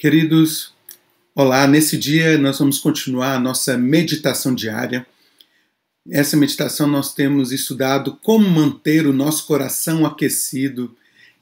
Queridos, olá, nesse dia nós vamos continuar a nossa meditação diária. Essa meditação nós temos estudado como manter o nosso coração aquecido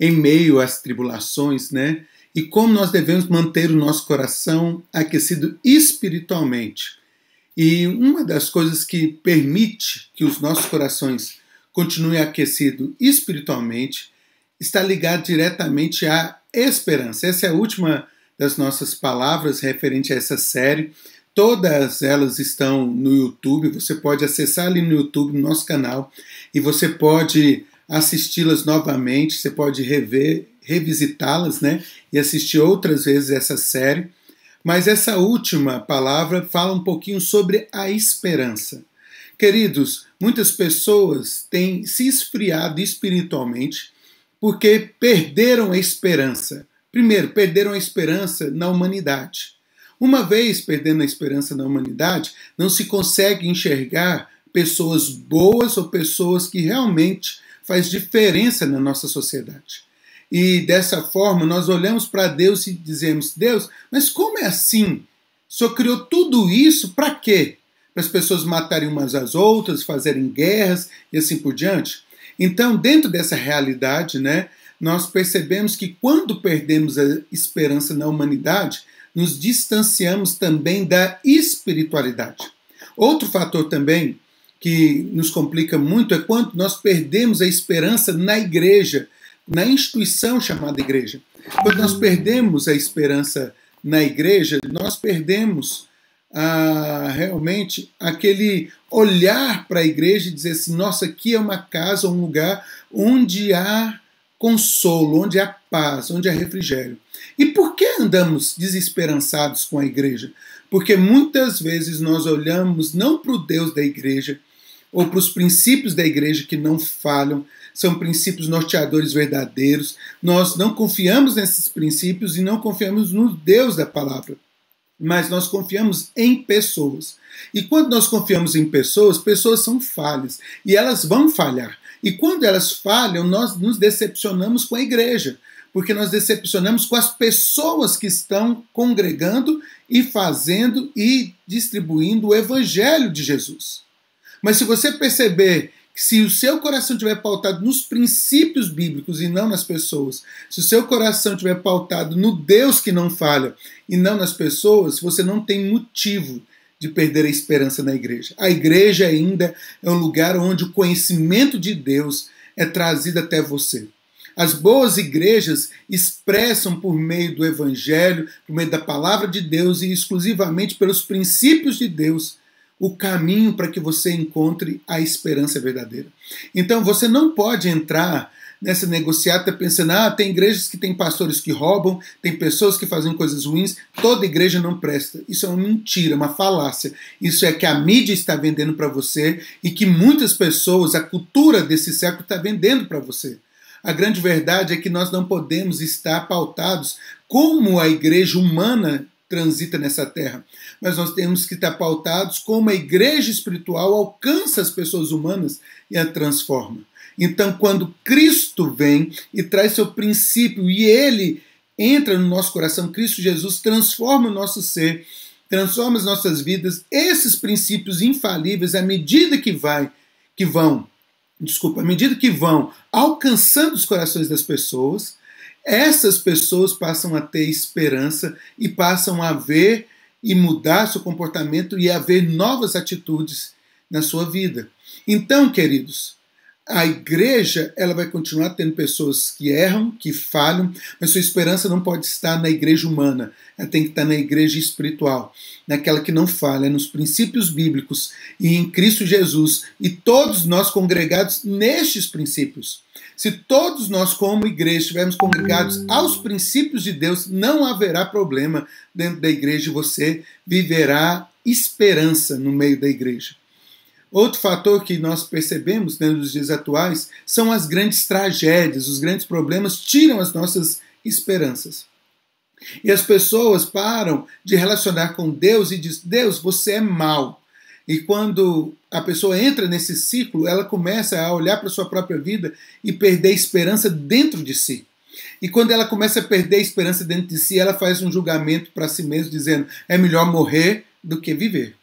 em meio às tribulações, né? E como nós devemos manter o nosso coração aquecido espiritualmente. E uma das coisas que permite que os nossos corações continuem aquecidos espiritualmente está ligado diretamente à esperança. Essa é a última das nossas palavras referente a essa série. Todas elas estão no YouTube, você pode acessar ali no YouTube, no nosso canal, e você pode assisti-las novamente, você pode revisitá-las, né, e assistir outras vezes essa série. Mas essa última palavra fala um pouquinho sobre a esperança. Queridos, muitas pessoas têm se esfriado espiritualmente porque perderam a esperança. Primeiro, perderam a esperança na humanidade. Uma vez perdendo a esperança na humanidade, não se consegue enxergar pessoas boas ou pessoas que realmente faz diferença na nossa sociedade. E dessa forma, nós olhamos para Deus e dizemos: Deus, mas como é assim? O Senhor criou tudo isso para quê? Para as pessoas matarem umas às outras, fazerem guerras e assim por diante? Então, dentro dessa realidade, né, nós percebemos que quando perdemos a esperança na humanidade, nos distanciamos também da espiritualidade. Outro fator também que nos complica muito é quando nós perdemos a esperança na igreja, na instituição chamada igreja. Quando nós perdemos a esperança na igreja, nós perdemos realmente aquele olhar para a igreja e dizer assim: nossa, aqui é uma casa, um lugar onde há consolo, onde há paz, onde há refrigério. E por que andamos desesperançados com a igreja? Porque muitas vezes nós olhamos não para o Deus da igreja ou para os princípios da igreja que não falham, são princípios norteadores verdadeiros. Nós não confiamos nesses princípios e não confiamos no Deus da palavra, mas nós confiamos em pessoas. E quando nós confiamos em pessoas, pessoas são falhas e elas vão falhar. E quando elas falham, nós nos decepcionamos com a igreja, porque nós decepcionamos com as pessoas que estão congregando e fazendo e distribuindo o evangelho de Jesus. Mas se você perceber que se o seu coração estiver pautado nos princípios bíblicos e não nas pessoas, se o seu coração estiver pautado no Deus que não falha e não nas pessoas, você não tem motivo de perder a esperança na igreja. A igreja ainda é um lugar onde o conhecimento de Deus é trazido até você. As boas igrejas expressam por meio do evangelho, por meio da palavra de Deus e exclusivamente pelos princípios de Deus, o caminho para que você encontre a esperança verdadeira. Então você não pode entrar nessa negociata pensando: tem igrejas que tem pastores que roubam, tem pessoas que fazem coisas ruins, toda igreja não presta. Isso é uma mentira, uma falácia. Isso é que a mídia está vendendo para você e que muitas pessoas, a cultura desse século está vendendo para você. A grande verdade é que nós não podemos estar pautados como a igreja humana transita nessa terra, mas nós temos que estar pautados como a igreja espiritual alcança as pessoas humanas e a transforma. Então, quando Cristo vem e traz seu princípio e ele entra no nosso coração, Cristo Jesus transforma o nosso ser, transforma as nossas vidas, esses princípios infalíveis, à medida que vão alcançando os corações das pessoas, essas pessoas passam a ter esperança e passam a ver e mudar seu comportamento e a ver novas atitudes na sua vida. Então, queridos, a igreja ela vai continuar tendo pessoas que erram, que falham, mas sua esperança não pode estar na igreja humana, ela tem que estar na igreja espiritual, naquela que não falha, nos princípios bíblicos e em Cristo Jesus, e todos nós congregados nestes princípios. Se todos nós como igreja estivermos congregados aos princípios de Deus, não haverá problema dentro da igreja e você viverá esperança no meio da igreja. Outro fator que nós percebemos, né, nos dias atuais são as grandes tragédias, os grandes problemas tiram as nossas esperanças. E as pessoas param de relacionar com Deus e dizem: Deus, você é mau. E quando a pessoa entra nesse ciclo, ela começa a olhar para a sua própria vida e perder a esperança dentro de si. E quando ela começa a perder a esperança dentro de si, ela faz um julgamento para si mesma, dizendo: é melhor morrer do que viver.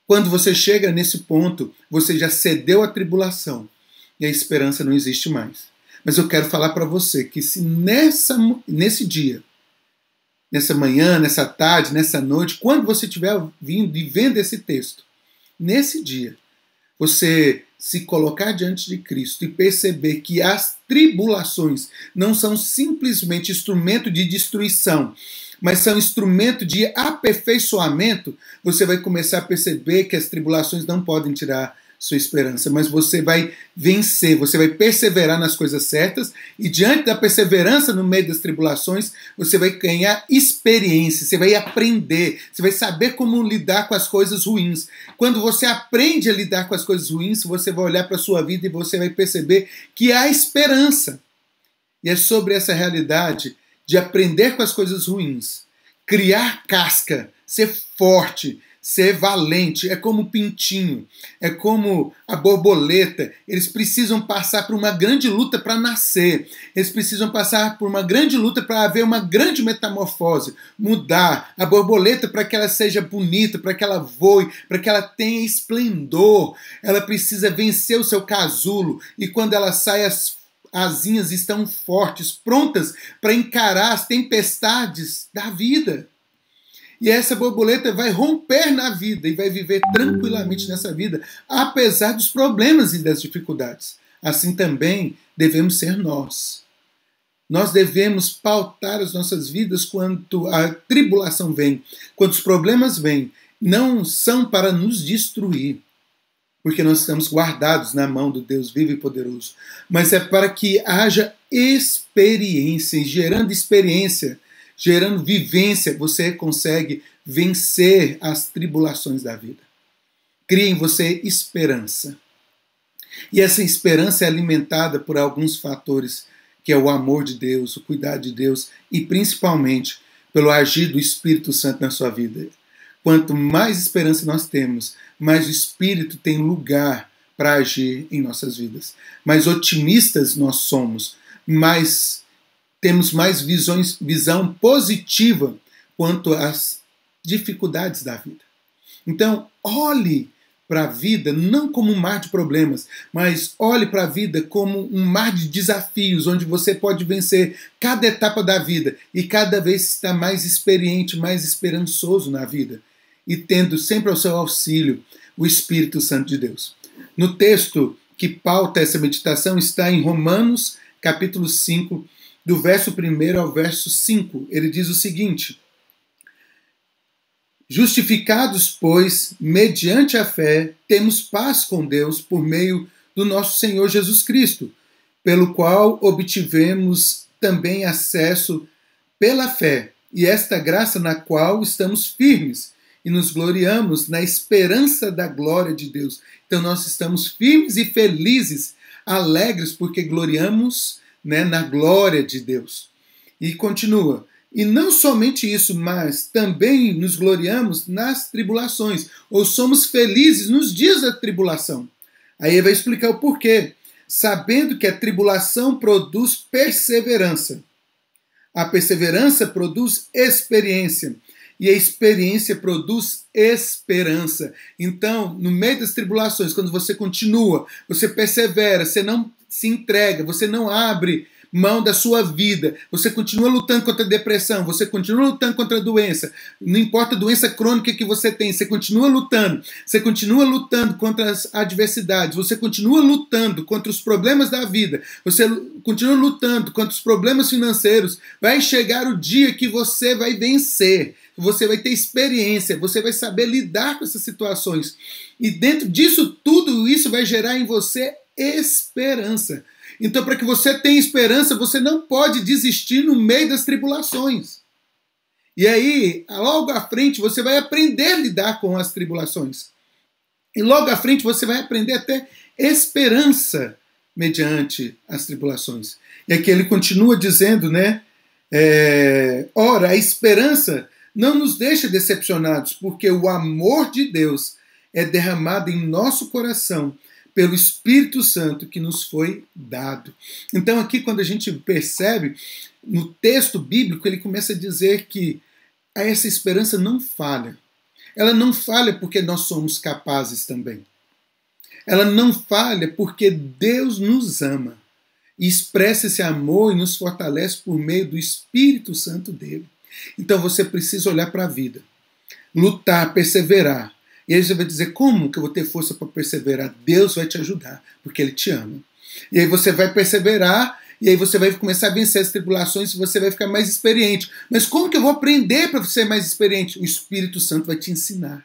Quando você chega nesse ponto, você já cedeu à tribulação e a esperança não existe mais. Mas eu quero falar para você que se nesse dia, nessa manhã, nessa tarde, nessa noite, quando você estiver vindo e vendo esse texto, nesse dia, você se colocar diante de Cristo e perceber que as tribulações não são simplesmente instrumento de destruição, mas são instrumento de aperfeiçoamento, você vai começar a perceber que as tribulações não podem tirar sua esperança, mas você vai vencer, você vai perseverar nas coisas certas, e diante da perseverança no meio das tribulações, você vai ganhar experiência, você vai aprender, você vai saber como lidar com as coisas ruins. Quando você aprende a lidar com as coisas ruins, você vai olhar para a sua vida e você vai perceber que há esperança. E é sobre essa realidade de aprender com as coisas ruins, criar casca, ser forte, ser valente. É como o pintinho, é como a borboleta. Eles precisam passar por uma grande luta para nascer. Eles precisam passar por uma grande luta para haver uma grande metamorfose, mudar a borboleta para que ela seja bonita, para que ela voe, para que ela tenha esplendor. Ela precisa vencer o seu casulo, e quando ela sai, as asinhas estão fortes, prontas para encarar as tempestades da vida. E essa borboleta vai romper na vida e vai viver tranquilamente nessa vida, apesar dos problemas e das dificuldades. Assim também devemos ser nós. Nós devemos pautar as nossas vidas quando a tribulação vem, quando os problemas vêm. Não são para nos destruir, porque nós estamos guardados na mão do Deus vivo e poderoso, mas é para que haja experiência, e gerando vivência, você consegue vencer as tribulações da vida. Cria em você esperança. E essa esperança é alimentada por alguns fatores, que é o amor de Deus, o cuidado de Deus e principalmente pelo agir do Espírito Santo na sua vida. Quanto mais esperança nós temos, mais o Espírito tem lugar para agir em nossas vidas. Mais otimistas nós somos, temos mais visão positiva quanto às dificuldades da vida. Então, olhe para a vida não como um mar de problemas, mas olhe para a vida como um mar de desafios, onde você pode vencer cada etapa da vida e cada vez estar mais experiente, mais esperançoso na vida, e tendo sempre ao seu auxílio o Espírito Santo de Deus. No texto que pauta essa meditação está em Romanos, capítulo 5, do verso 1 ao verso 5. Ele diz o seguinte: justificados, pois, mediante a fé, temos paz com Deus por meio do nosso Senhor Jesus Cristo, pelo qual obtivemos também acesso pela fé, e esta graça na qual estamos firmes e nos gloriamos na esperança da glória de Deus. Então nós estamos firmes e felizes, alegres, porque gloriamos, na glória de Deus. E continua: e não somente isso, mas também nos gloriamos nas tribulações, ou somos felizes nos dias da tribulação. Aí ele vai explicar o porquê. Sabendo que a tribulação produz perseverança. A perseverança produz experiência. E a experiência produz esperança. Então, no meio das tribulações, quando você continua, você persevera, você não se entrega, você não abre mão da sua vida, você continua lutando contra a depressão, você continua lutando contra a doença, não importa a doença crônica que você tem, você continua lutando contra as adversidades, você continua lutando contra os problemas da vida, você continua lutando contra os problemas financeiros. Vai chegar o dia que você vai vencer, você vai ter experiência, você vai saber lidar com essas situações, e dentro disso, tudo isso vai gerar em você esperança. Então, para que você tenha esperança, você não pode desistir no meio das tribulações. E aí, logo à frente, você vai aprender a lidar com as tribulações. E logo à frente, você vai aprender a ter esperança mediante as tribulações. E aqui ele continua dizendo, ora, a esperança não nos deixa decepcionados, porque o amor de Deus é derramado em nosso coração pelo Espírito Santo que nos foi dado. Então aqui quando a gente percebe, no texto bíblico, ele começa a dizer que essa esperança não falha. Ela não falha porque nós somos capazes também. Ela não falha porque Deus nos ama e expressa esse amor e nos fortalece por meio do Espírito Santo dele. Então você precisa olhar para a vida, lutar, perseverar. E aí você vai dizer, como que eu vou ter força para perseverar? Deus vai te ajudar, porque Ele te ama. E aí você vai perseverar, e aí você vai começar a vencer as tribulações e você vai ficar mais experiente. Mas como que eu vou aprender para ser mais experiente? O Espírito Santo vai te ensinar.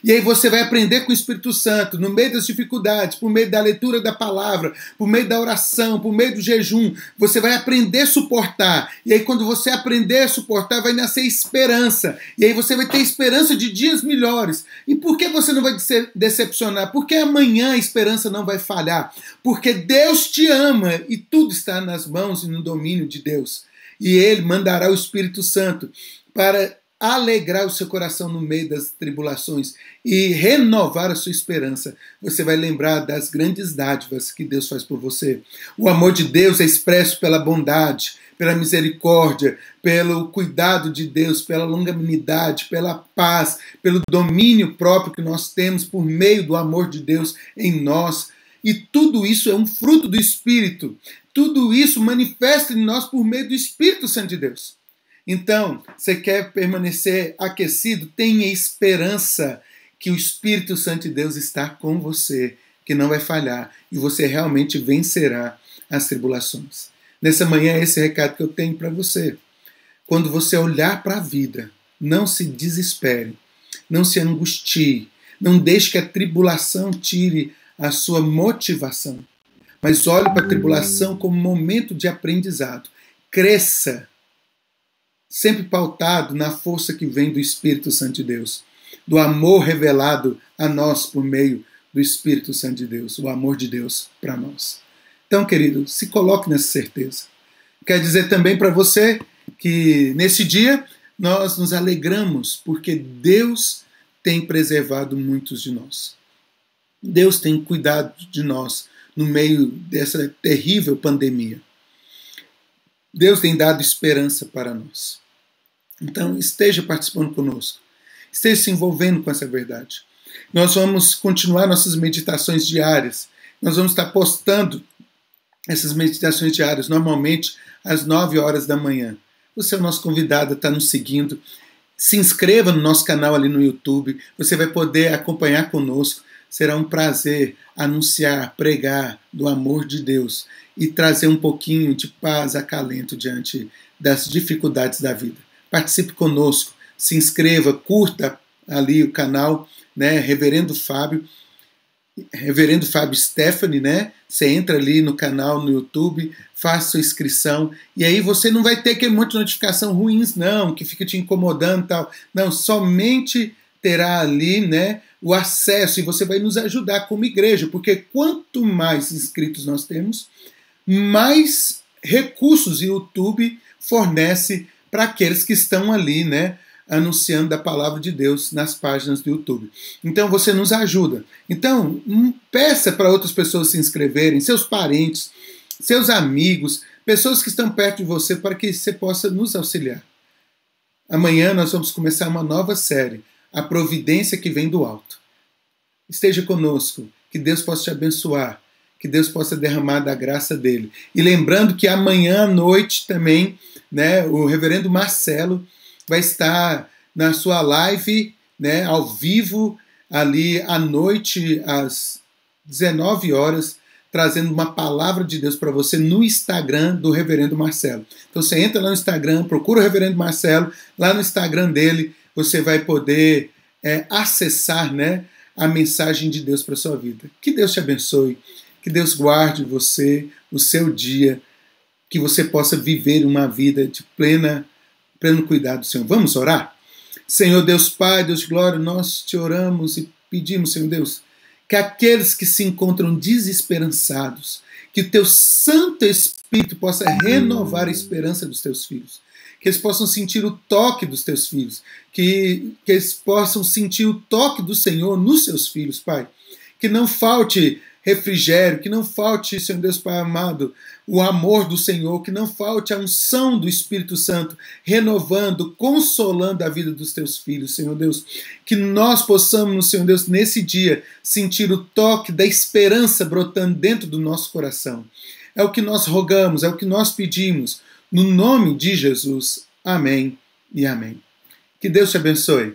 E aí você vai aprender com o Espírito Santo, no meio das dificuldades, por meio da leitura da palavra, por meio da oração, por meio do jejum. Você vai aprender a suportar. E aí quando você aprender a suportar, vai nascer esperança. E aí você vai ter esperança de dias melhores. E por que você não vai se decepcionar? Porque amanhã a esperança não vai falhar. Porque Deus te ama e tudo está nas mãos e no domínio de Deus. E Ele mandará o Espírito Santo para alegrar o seu coração no meio das tribulações e renovar a sua esperança. Você vai lembrar das grandes dádivas que Deus faz por você. O amor de Deus é expresso pela bondade, pela misericórdia, pelo cuidado de Deus, pela longanimidade, pela paz, pelo domínio próprio que nós temos por meio do amor de Deus em nós. E tudo isso é um fruto do Espírito. Tudo isso manifesta em nós por meio do Espírito Santo de Deus. Então, você quer permanecer aquecido? Tenha esperança que o Espírito Santo de Deus está com você, que não vai falhar, e você realmente vencerá as tribulações. Nessa manhã, é esse recado que eu tenho para você. Quando você olhar para a vida, não se desespere, não se angustie, não deixe que a tribulação tire a sua motivação, mas olhe para a tribulação como um momento de aprendizado. Cresça, sempre pautado na força que vem do Espírito Santo de Deus, do amor revelado a nós por meio do Espírito Santo de Deus, o amor de Deus para nós. Então, querido, se coloque nessa certeza. Quer dizer também para você que nesse dia nós nos alegramos porque Deus tem preservado muitos de nós. Deus tem cuidado de nós no meio dessa terrível pandemia. Deus tem dado esperança para nós. Então, esteja participando conosco. Esteja se envolvendo com essa verdade. Nós vamos continuar nossas meditações diárias. Nós vamos estar postando essas meditações diárias, normalmente às 9 horas da manhã. Você é o nosso convidado, está nos seguindo. Se inscreva no nosso canal ali no YouTube. Você vai poder acompanhar conosco. Será um prazer anunciar, pregar do amor de Deus e trazer um pouquinho de paz, acalento diante das dificuldades da vida. Participe conosco, se inscreva, curta ali o canal, né, Reverendo Fábio Stephanie, né? Você entra ali no canal no YouTube, faça sua inscrição, e aí você não vai ter aquele monte de notificação ruins, não, que fica te incomodando e tal. Não, somente terá ali, né, o acesso, e você vai nos ajudar como igreja, porque quanto mais inscritos nós temos, mais recursos o YouTube fornece para aqueles que estão ali, né, anunciando a palavra de Deus nas páginas do YouTube. Então você nos ajuda. Então peça para outras pessoas se inscreverem, seus parentes, seus amigos, pessoas que estão perto de você, para que você possa nos auxiliar. Amanhã nós vamos começar uma nova série, A Providência que Vem do Alto. Esteja conosco, que Deus possa te abençoar, que Deus possa derramar da graça dele. E lembrando que amanhã à noite também, né, o reverendo Marcelo vai estar na sua live, né, ao vivo, ali à noite, às 19 horas, trazendo uma palavra de Deus para você no Instagram do reverendo Marcelo. Então você entra lá no Instagram, procura o reverendo Marcelo, lá no Instagram dele você vai poder acessar, né, a mensagem de Deus para a sua vida. Que Deus te abençoe, que Deus guarde você, o seu dia, que você possa viver uma vida de pleno cuidado do Senhor. Vamos orar? Senhor Deus Pai, Deus de glória, nós te oramos e pedimos, Senhor Deus, que aqueles que se encontram desesperançados, que o teu Santo Espírito possa renovar a esperança dos teus filhos, que eles possam sentir o toque dos teus filhos, que eles possam sentir o toque do Senhor nos seus filhos, Pai. Que não falte refrigério, que não falte, Senhor Deus Pai amado, o amor do Senhor, que não falte a unção do Espírito Santo, renovando, consolando a vida dos teus filhos, Senhor Deus. Que nós possamos, Senhor Deus, nesse dia, sentir o toque da esperança brotando dentro do nosso coração. É o que nós rogamos, é o que nós pedimos, no nome de Jesus. Amém e amém. Que Deus te abençoe.